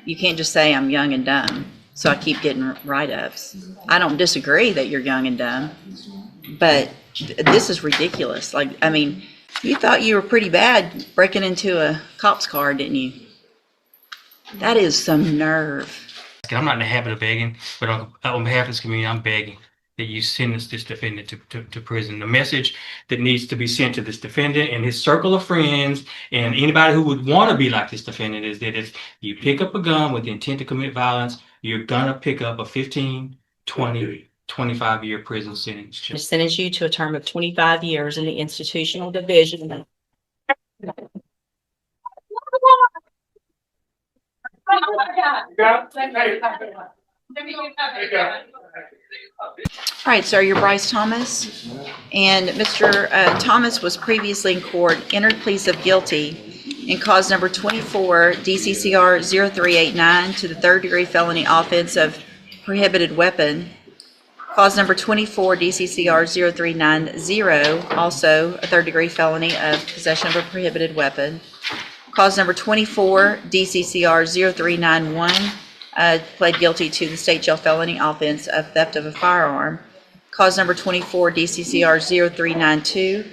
You can't just say I'm young and dumb, so I keep getting write-ups. I don't disagree that you're young and dumb, but this is ridiculous. Like, I mean, you thought you were pretty bad breaking into a cop's car, didn't you? That is some nerve. I'm not in the habit of begging, but on behalf of this community, I'm begging that you sentence this defendant to prison. The message that needs to be sent to this defendant and his circle of friends and anybody who would want to be like this defendant is that if you pick up a gun with the intent to commit violence, you're gonna pick up a 15, 20, 25-year prison sentence. To sentence you to a term of 25 years in the institutional division. All right, so you're Bryce Thomas, and Mr. Thomas was previously in court, entered pleas of guilty in cause number 24 DCCR 0389 to the third-degree felony offense of prohibited weapon. Cause number 24 DCCR 0390, also a third-degree felony of possession of a prohibited weapon. Cause number 24 DCCR 0391, pled guilty to the state jail felony offense of theft of a firearm. Cause number 24 DCCR 0392,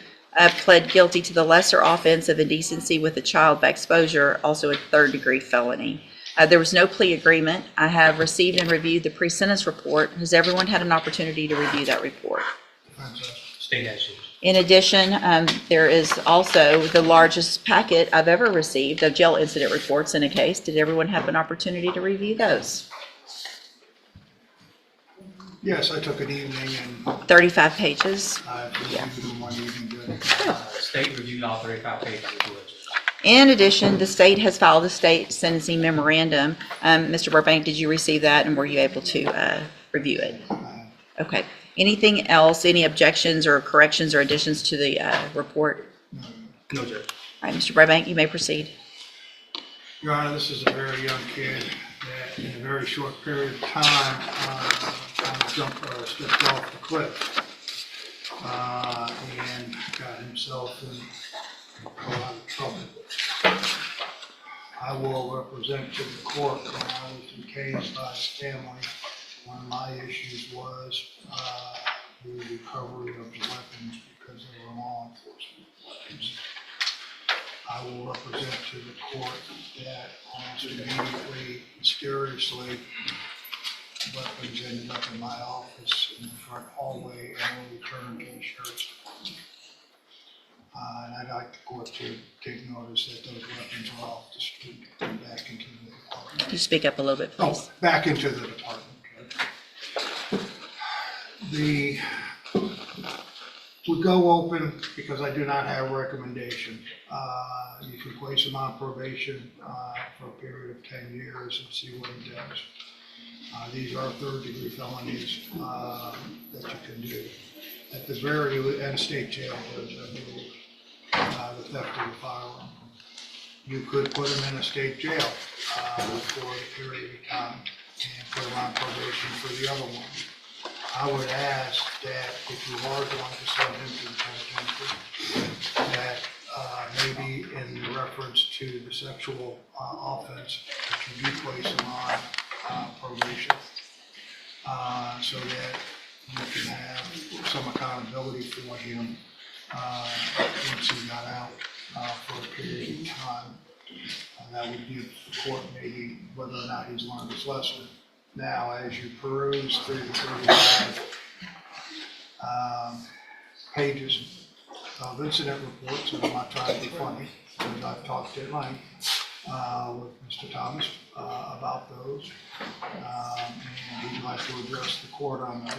pled guilty to the lesser offense of indecency with a child by exposure, also a third-degree felony. There was no plea agreement. I have received and reviewed the pre-sentence report. Has everyone had an opportunity to review that report? State action. In addition, there is also the largest packet I've ever received of jail incident reports in a case. Did everyone have an opportunity to review those? Yes, I took an evening and 35 pages. I reviewed them one evening. State reviewed all 35 pages of the In addition, the state has filed a state sentencing memorandum. Mr. Burbank, did you receive that, and were you able to review it? Okay. Anything else, any objections or corrections or additions to the report? No, Judge. All right, Mr. Burbank, you may proceed. Your Honor, this is a very young kid that in a very short period of time stepped off the cliff and got himself in a lot of trouble. I will represent to the court when I was encased by his family. One of my issues was the recovery of the weapons because they were law enforcement weapons. I will represent to the court that almost immediately, mysteriously, weapons ended up in my office in the front hallway and were returned to the sheriff's department. And I'd like the court to take notice that those weapons are off the street and back into the department. Could you speak up a little bit, please? Oh, back into the department. We go open because I do not have a recommendation. You can place him on probation for a period of 10 years and see what he does. These are third-degree felonies that you can do. At the very end, state jail, Judge, I believe, the theft of the firearm. You could put him in a state jail for a period of time and put him on probation for the other one. I would ask that if you are going to send him to the penitentiary, that maybe in reference to the sexual offense, that you do place him on probation, so that you can have some accountability for him once he got out for a period of time. That would give the court maybe whether or not he's learned his lesson. Now, as you peruse through the 35 pages of incident reports, and I'm not trying to be funny, because I've talked at length with Mr. Thomas about those, and he'd like to address the court on those.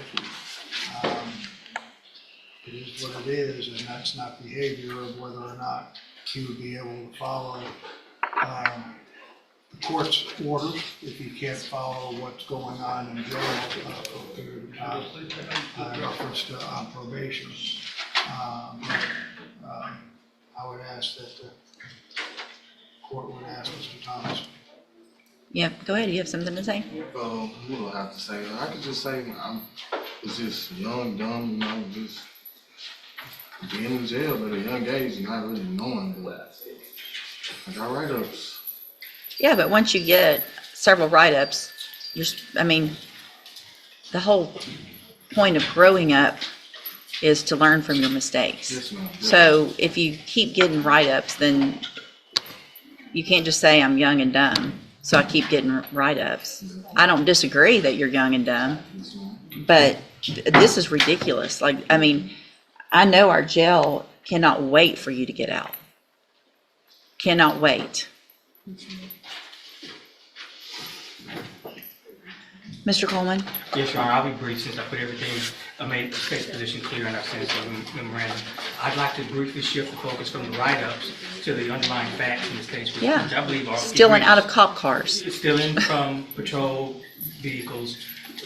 It is what it is, and that's not behavior of whether or not he would be able to follow the court's orders if he can't follow what's going on in jail for a period of time in reference to on probation. I would ask that the court would ask Mr. Thomas. Yeah, go ahead. You have something to say? What do I have to say? I could just say it's just young, dumb, just being in jail at a young age and not really knowing. But I got write-ups. Yeah, but once you get several write-ups, I mean, the whole point of growing up is to learn from your mistakes. Yes, ma'am. So if you keep getting write-ups, then you can't just say I'm young and dumb, so I keep getting write-ups. I don't disagree that you're young and dumb, Yes, ma'am. but this is ridiculous. Like, I mean, I know our jail cannot wait for you to get out. Cannot wait. Mr. Coleman? Yes, Your Honor, I'll be brief since I put everything, I made the state's position clear in our sentencing memorandum. I'd like to briefly shift the focus from the write-ups to the underlying facts in this case, which Yeah. I believe are. Stealing out of cop cars. Stealing from patrol vehicles,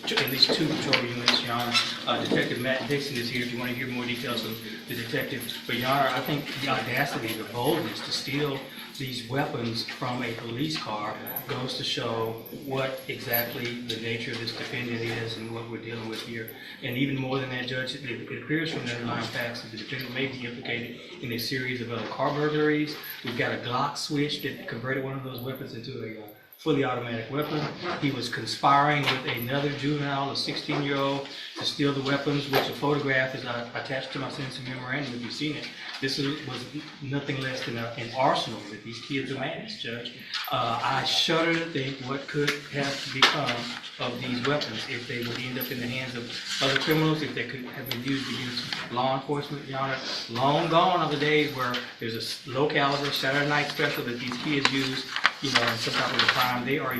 at least 2 patrol units, Your Honor. Detective Matt Dixon is here if you want to hear more details of the detective. But Your Honor, I think the audacity, the boldness to steal these weapons from a police car goes to show what exactly the nature of this defendant is and what we're dealing with here. And even more than that, Judge, it appears from the underlying facts that the defendant may be implicated in a series of other car burglaries. We've got a Glock switch that converted one of those weapons into a fully automatic weapon. He was conspiring with another juvenile, a 16-year-old, to steal the weapons, which a photograph is attached to my sentencing memorandum if you've seen it. This was nothing less than an arsenal that these kids amassed, Judge. I shudder to think what could have become of these weapons if they would end up in the hands of other criminals, if they could have been used against law enforcement, Your Honor. Long gone are the days where there's a low caliber Saturday night special that these kids use, you know, in some type of a crime. They are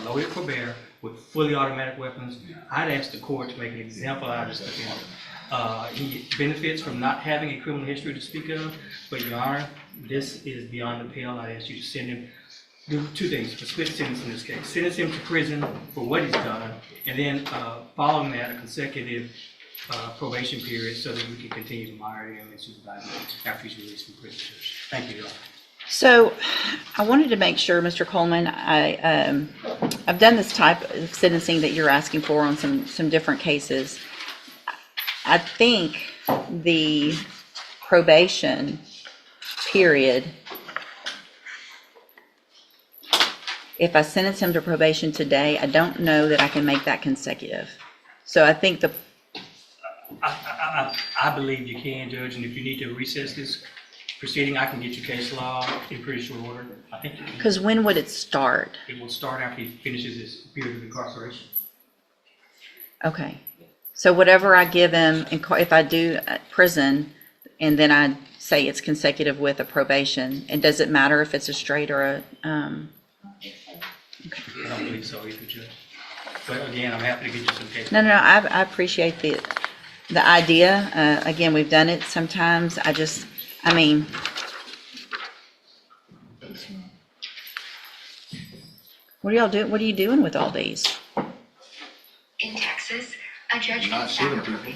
loaded for bear with fully automatic weapons. I'd ask the court to make an example out of this defendant. He benefits from not having a criminal history to speak of, but Your Honor, this is beyond the pale. I ask you to send him, do 2 things, a split sentence in this case. Sentence him to prison for what he's done, and then following that, a consecutive probation period so that we can continue to monitor him and supervise him after he's released from prison. Thank you, Your Honor. So I wanted to make sure, Mr. Coleman, I've done this type of sentencing that you're asking for on some different cases. I think the probation period, if I sentence him to probation today, I don't know that I can make that consecutive. So I think I believe you can, Judge, and if you need to recess this proceeding, I can get you case law in pretty short order. I think you can. because when would it start? It will start after he finishes his period of incarceration. Okay. So whatever I give him, if I do prison, and then I say it's consecutive with a probation, and does it matter if it's a straight or a, I don't believe so either, Judge. But again, I'm happy to get you some case. No, I appreciate the idea. Again, we've done it sometimes. I mean, what are y'all doing? What are you doing with all these? In Texas, a judge Not can shooting sacrifice.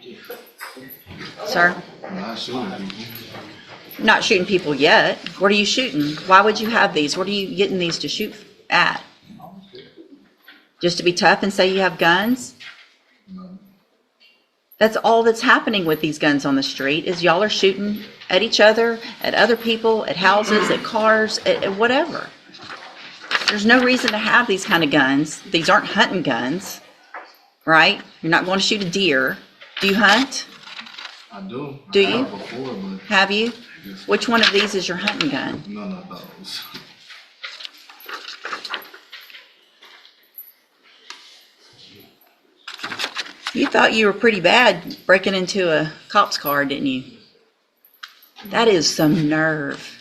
people. Sir? Not shooting people. Not shooting people yet. What are you shooting? Why would you have these? What are you getting these to shoot at? Just to be tough and say you have guns? No. That's all that's happening with these guns on the street is y'all are shooting at each other, at other people, at houses, at cars, at whatever. There's no reason to have these kind of guns. These aren't hunting guns, right? You're not going to shoot a deer. Do you hunt? I do. Do I you? have before, but Have you? yes, Which one of these is your hunting gun? none of those. You thought you were pretty bad breaking into a cop's car, didn't you? That is some nerve.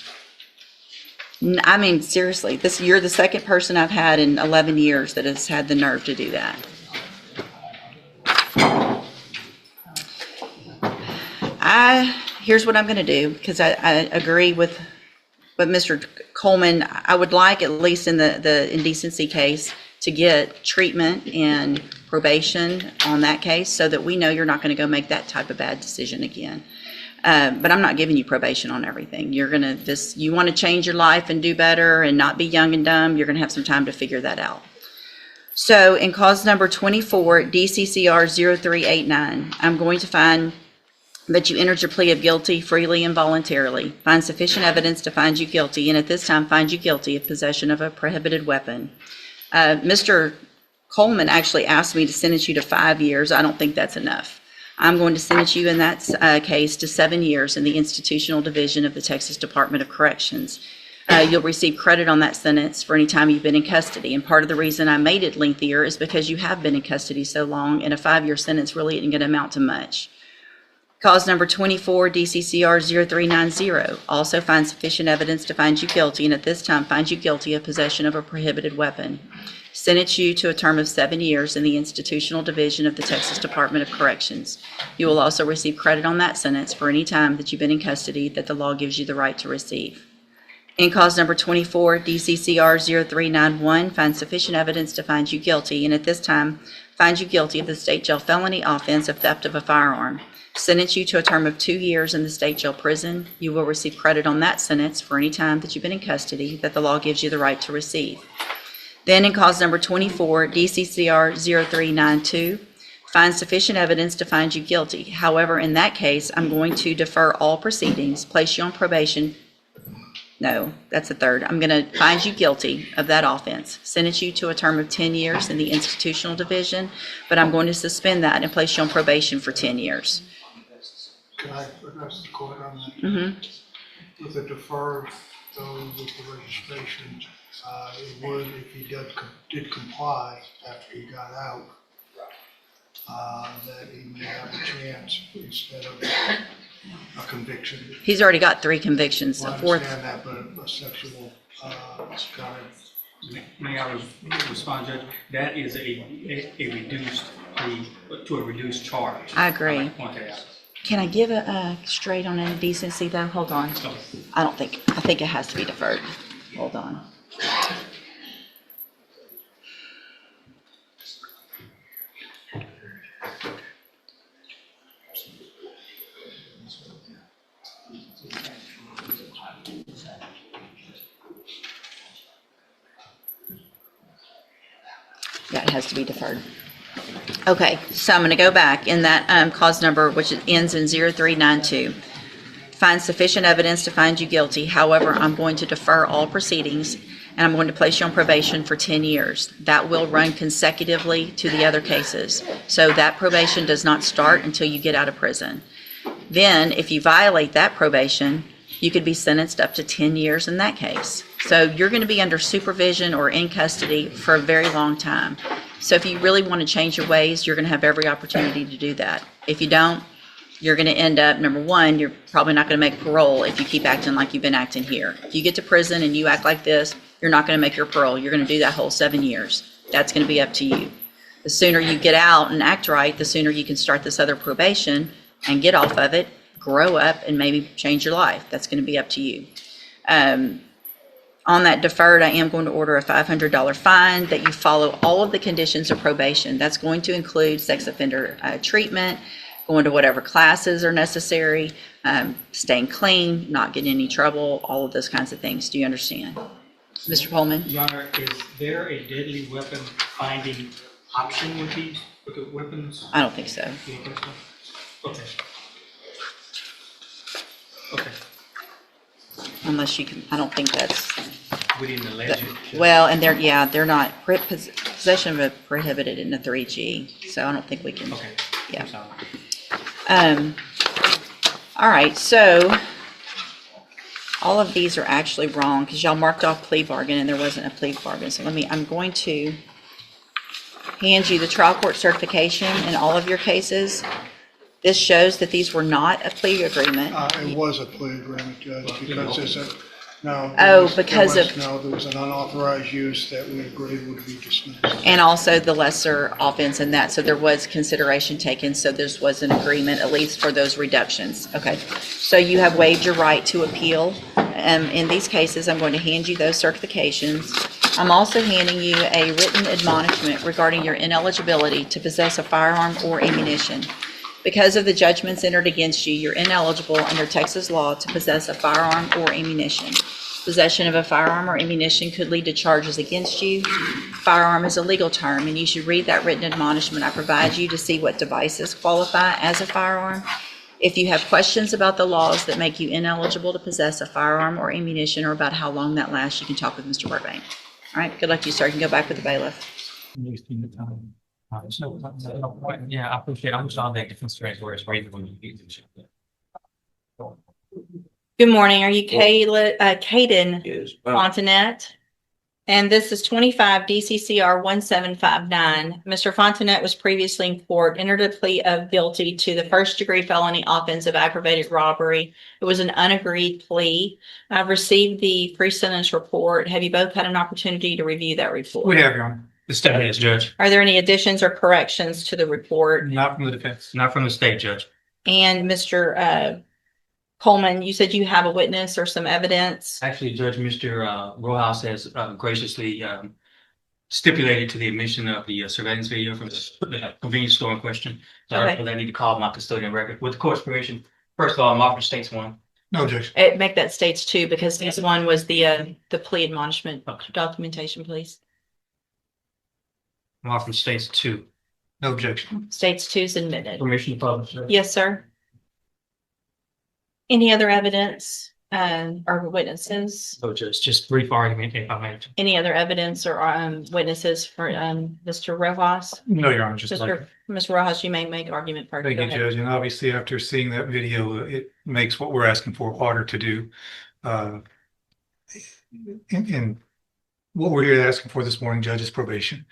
I mean, seriously, you're the second person I've had in 11 years that has had the nerve to do that. Here's what I'm going to do, because I agree with Mr. Coleman. I would like, at least in the indecency case, to get treatment and probation on that case so that we know you're not going to go make that type of bad decision again. But I'm not giving you probation on everything. You're going to you want to change your life and do better and not be young and dumb, you're going to have some time to figure that out. So in cause number 24, DCCR 0389, I'm going to find that you entered your plea of guilty freely and voluntarily, find sufficient evidence to find you guilty, and at this time find you guilty of possession of a prohibited weapon. Mr. Coleman actually asked me to sentence you to 5 years. I don't think that's enough. I'm going to sentence you in that case to 7 years in the institutional division of the Texas Department of Corrections. You'll receive credit on that sentence for any time you've been in custody. And part of the reason I made it lengthier is because you have been in custody so long, and a 5-year sentence really isn't going to amount to much. Cause number 24, DCCR 0390, also find sufficient evidence to find you guilty, and at this time find you guilty of possession of a prohibited weapon. Sentence you to a term of 7 years in the institutional division of the Texas Department of Corrections. You will also receive credit on that sentence for any time that you've been in custody that the law gives you the right to receive. In cause number 24, DCCR 0391, find sufficient evidence to find you guilty, and at this time find you guilty of the state jail felony offense of theft of a firearm. Sentence you to a term of 2 years in the state jail prison. You will receive credit on that sentence for any time that you've been in custody that the law gives you the right to receive. Then in cause number 24, DCCR 0392, find sufficient evidence to find you guilty. However, in that case, I'm going to defer all proceedings, place you on probation. No, that's the third. I'm going to find you guilty of that offense, sentence you to a term of 10 years in the institutional division, but I'm going to suspend that and place you on probation for 10 years. Can I address the court on that? Mm-hmm. With the deferred, though, with the registration, it would, if he did comply after he got out, that he may have a chance instead of a conviction. He's already got 3 convictions. Well, A I fourth. understand that, but a sexual kind of. May I respond, Judge? That is a reduced plea to a reduced charge. I agree. I'd like to point that out. Can I give a straight on indecency though? Hold on. I think it has to be deferred. Hold on. Yeah, it has to be deferred. Okay, so I'm going to go back in that cause number, which ends in 0392. Find sufficient evidence to find you guilty. However, I'm going to defer all proceedings, and I'm going to place you on probation for 10 years. That will run consecutively to the other cases. So that probation does not start until you get out of prison. Then, if you violate that probation, you could be sentenced up to 10 years in that case. So you're going to be under supervision or in custody for a very long time. So if you really want to change your ways, you're going to have every opportunity to do that. If you don't, you're going to end up, number one, you're probably not going to make parole if you keep acting like you've been acting here. If you get to prison and you act like this, you're not going to make your parole. You're going to do that whole 7 years. That's going to be up to you. The sooner you get out and act right, the sooner you can start this other probation and get off of it, grow up, and maybe change your life. That's going to be up to you. On that deferred, I am going to order a $500 fine that you follow all of the conditions of probation. That's going to include sex offender treatment, going to whatever classes are necessary, staying clean, not getting in any trouble, all of those kinds of things. Do you understand? Mr. Coleman? Your Honor, is there a deadly weapon finding option with these weapons? I don't think so. You don't think so? Okay. Okay. Unless you can, I don't think that's, We didn't allege it. well, and they're not, possession of a prohibited in the 3G, so I don't think we can. Okay. Yeah. I'm sorry. All right, so all of these are actually wrong because y'all marked off plea bargain and there wasn't a plea bargain. So I'm going to hand you the trial court certification in all of your cases. This shows that these were not a plea agreement. It was a plea agreement, Judge, because there's a, no. Oh, because of- No, there was an unauthorized use that we agreed would be dismissed. And also the lesser offense in that, so there was consideration taken, so this was an agreement, at least for those reductions. Okay, so you have waived your right to appeal. In these cases, I'm going to hand you those certifications. I'm also handing you a written admonishment regarding your ineligibility to possess a firearm or ammunition. Because of the judgments entered against you, you're ineligible under Texas law to possess a firearm or ammunition. Possession of a firearm or ammunition could lead to charges against you. Firearm is a legal term, and you should read that written admonishment I provide you to see what devices qualify as a firearm. If you have questions about the laws that make you ineligible to possess a firearm or ammunition, or about how long that lasts, you can talk with Mr. Burbank. All right, good luck to you, sir. You can go back with the bailiff. Yeah, I appreciate it. I'm just on that different strengths where it's reasonable. Good morning. Are you Caden Yes. Fontanet? And this is 25 DCCR 1759. Mr. Fontanet was previously in court, entered a plea of guilty to the first-degree felony offense of aggravated robbery. It was an unagreed plea. I've received the pre-sentence report. Have you both had an opportunity to review that report? We have, Your Honor. The state is, Judge. Are there any additions or corrections to the report? Not from the defense. Not from the state, Judge. And Mr. Coleman, you said you have a witness or some evidence. Actually, Judge, Mr. Rojas has graciously stipulated to the admission of the surveillance video from the convenience store in question. So I Okay. don't feel I need to call my custodian record. With the court's permission, first of all, I'm offering states one. No objection. Make that states two, because this one was the plea admonishment documentation, please. I'm offering states two. No objection. States two is admitted. Permission to publish. Judge. Yes, sir. Any other evidence, or witnesses? So just brief argument if I may. Any other evidence or witnesses for Mr. Rojas? No, Your Honor, just like. Mr. Rojas, you may make argument first. Thank Go you, ahead. Judge. And obviously, after seeing that video, it makes what we're asking for harder to do. And what we're here asking for this morning, Judge, is probation.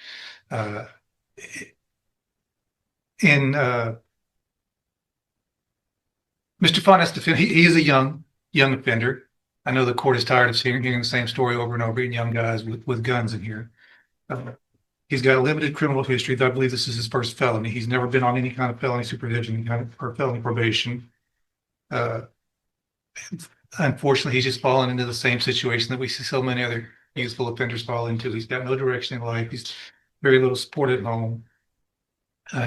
Mr. Fontainet's defense, he is a young offender. I know the court is tired of hearing the same story over and over, and young guys with guns in here. He's got a limited criminal history. I believe this is his first felony. He's never been on any kind of felony supervision, or felony probation. Unfortunately, he's just fallen into the same situation that we see so many other youthful offenders fall into. He's got no direction in life. He's very little support at home.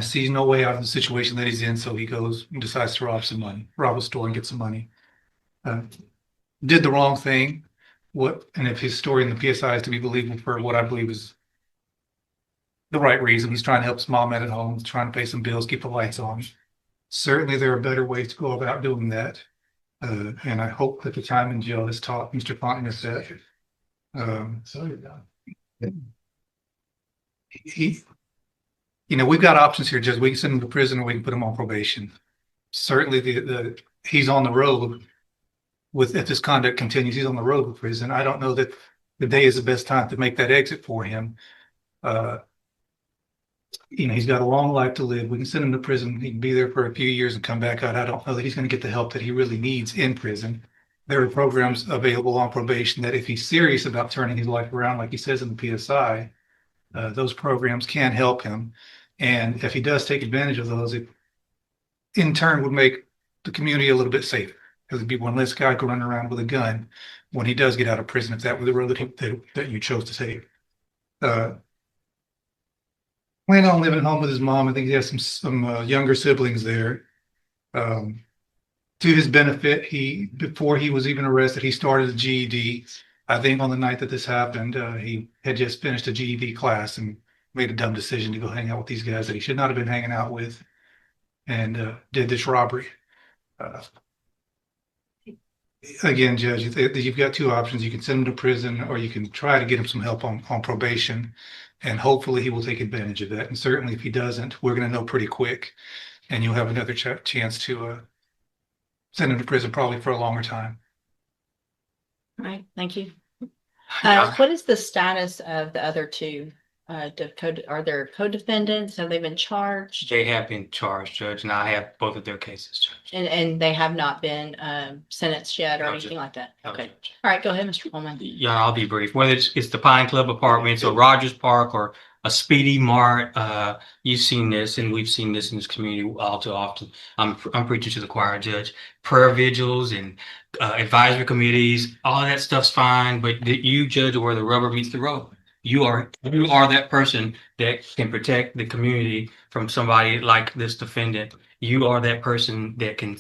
Sees no way out of the situation that he's in, so he goes and decides to rob a store and get some money. Did the wrong thing. And if his story in the PSI is to be believable for what I believe is the right reason, he's trying to help his mom out at home, trying to pay some bills, keep the lights on. Certainly, there are better ways to go about doing that. And I hope that the time in jail has taught Mr. Fontanet that. We've got options here, Judge. We can send him to prison or we can put him on probation. Certainly, he's on the road if this conduct continues, he's on the road with prison. I don't know that the day is the best time to make that exit for him. He's got a long life to live. We can send him to prison. He can be there for a few years and come back out. I don't know that he's going to get the help that he really needs in prison. There are programs available on probation that if he's serious about turning his life around, like he says in the PSI, those programs can help him. And if he does take advantage of those, it in turn would make the community a little bit safer, because it'd be one less guy running around with a gun when he does get out of prison, if that were the road that you chose to take. Planning on living at home with his mom. I think he has some younger siblings there. To his benefit, before he was even arrested, he started a GED. I think on the night that this happened, he had just finished a GED class and made a dumb decision to go hang out with these guys that he should not have been hanging out with, and did this robbery. Again, Judge, you've got two options. You can send him to prison, or you can try to get him some help on probation, and hopefully he will take advantage of that. And certainly if he doesn't, we're going to know pretty quick, and you'll have another chance to send him to prison, probably for a longer time. All right, thank you. What is the status of the other two? Are there co-defendants? Have they been charged? They have been charged, Judge, and I have both of their cases, Judge. And they have not been sentenced yet or No, anything Judge. like that? No, Okay. Judge. All right, go ahead, Mr. Coleman. Yeah, I'll be brief. Whether it's the Pine Club Apartments or Rogers Park or a Speedy Mart, you've seen this, and we've seen this in this community all too often. I'm preaching to the choir, Judge. Prayer vigils and advisory committees, all of that stuff's fine, but you judge where the rubber meets the road. You are that person that can protect the community from somebody like this defendant. You are that person that can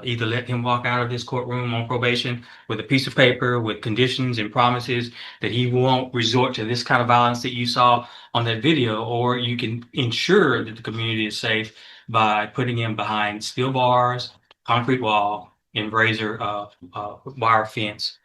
either let him walk out of this courtroom on probation with a piece of paper with conditions and promises that he won't resort to this kind of violence that you saw on that video, or you can ensure that the community is safe by putting him behind steel bars, concrete wall and razor wire fence.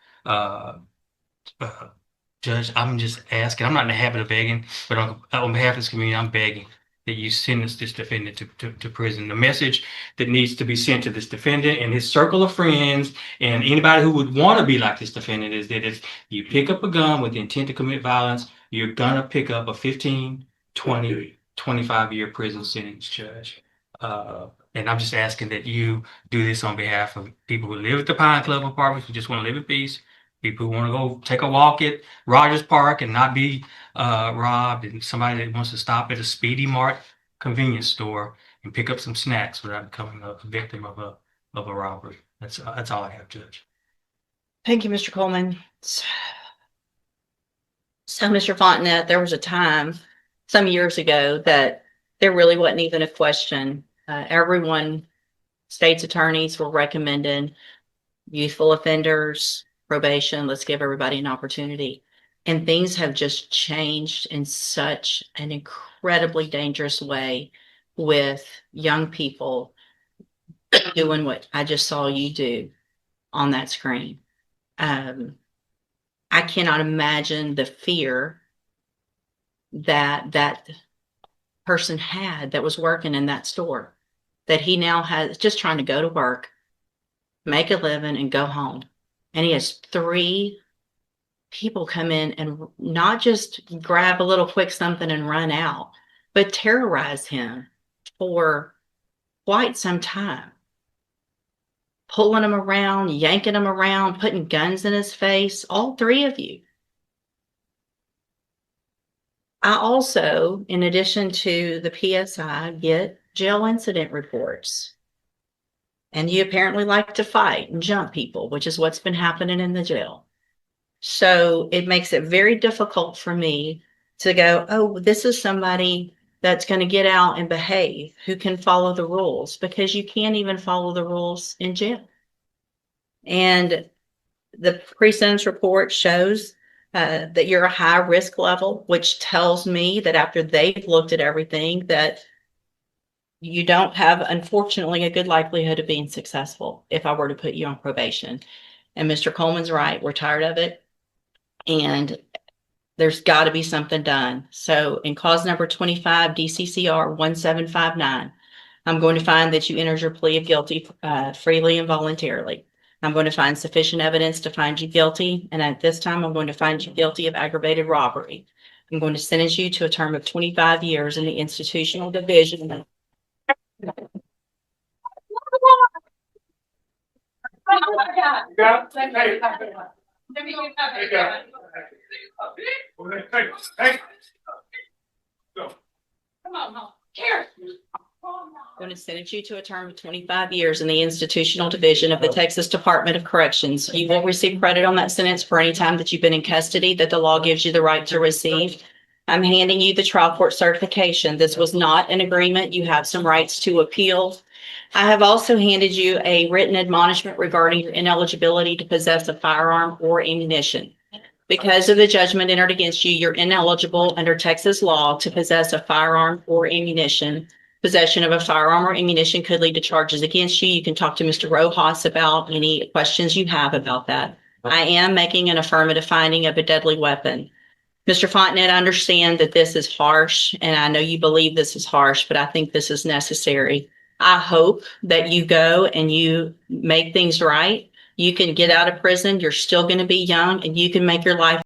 Judge, I'm just asking, I'm not in the habit of begging, but on behalf of this community, I'm begging that you sentence this defendant to prison. The message that needs to be sent to this defendant and his circle of friends and anybody who would want to be like this defendant is that if you pick up a gun with the intent to commit violence, you're gonna pick up a 15, 20, 25-year prison sentence, Judge. And I'm just asking that you do this on behalf of people who live at the Pine Club apartments, who just want to live in peace, people who want to go take a walk at Rogers Park and not be robbed, and somebody that wants to stop at a Speedy Mart convenience store and pick up some snacks without becoming a victim of a robbery. That's all I have, Judge. Thank you, Mr. Coleman. So, Mr. Fontenette, there was a time some years ago that there really wasn't even a question. Everyone, state's attorneys were recommending youthful offenders, probation. Let's give everybody an opportunity. And things have just changed in such an incredibly dangerous way with young people doing what I just saw you do on that screen. I cannot imagine the fear that that person had that was working in that store, that he now has, just trying to go to work, make a living, and go home. And he has 3 people come in and not just grab a little quick something and run out, but terrorize him for quite some time. Pulling him around, yanking him around, putting guns in his face, all 3 of you. I also, in addition to the PSI, get jail incident reports. And you apparently like to fight and jump people, which is what's been happening in the jail. So it makes it very difficult for me to go, oh, this is somebody that's going to get out and behave, who can follow the rules, because you can't even follow the rules in jail. And the pre-sentence report shows that you're a high risk level, which tells me that after they've looked at everything, that you don't have, unfortunately, a good likelihood of being successful if I were to put you on probation. And Mr. Coleman's right. We're tired of it. And there's got to be something done. So in cause number 25, DCCR 1759, I'm going to find that you entered your plea of guilty freely and voluntarily. I'm going to find sufficient evidence to find you guilty. And at this time, I'm going to find you guilty of aggravated robbery. I'm going to sentence you to a term of 25 years in the institutional division. I'm going to sentence you to a term of 25 years in the institutional division of the Texas Department of Corrections. You will receive credit on that sentence for any time that you've been in custody that the law gives you the right to receive. I'm handing you the trial court certification. This was not an agreement. You have some rights to appeal. I have also handed you a written admonishment regarding your ineligibility to possess a firearm or ammunition. Because of the judgment entered against you, you're ineligible under Texas law to possess a firearm or ammunition. Possession of a firearm or ammunition could lead to charges against you. You can talk to Mr. Rojas about any questions you have about that. I am making an affirmative finding of a deadly weapon. Mr. Fontenette, I understand that this is harsh, and I know you believe this is harsh, but I think this is necessary. I hope that you go and you make things right. You can get out of prison. You're still going to be young, and you can make your life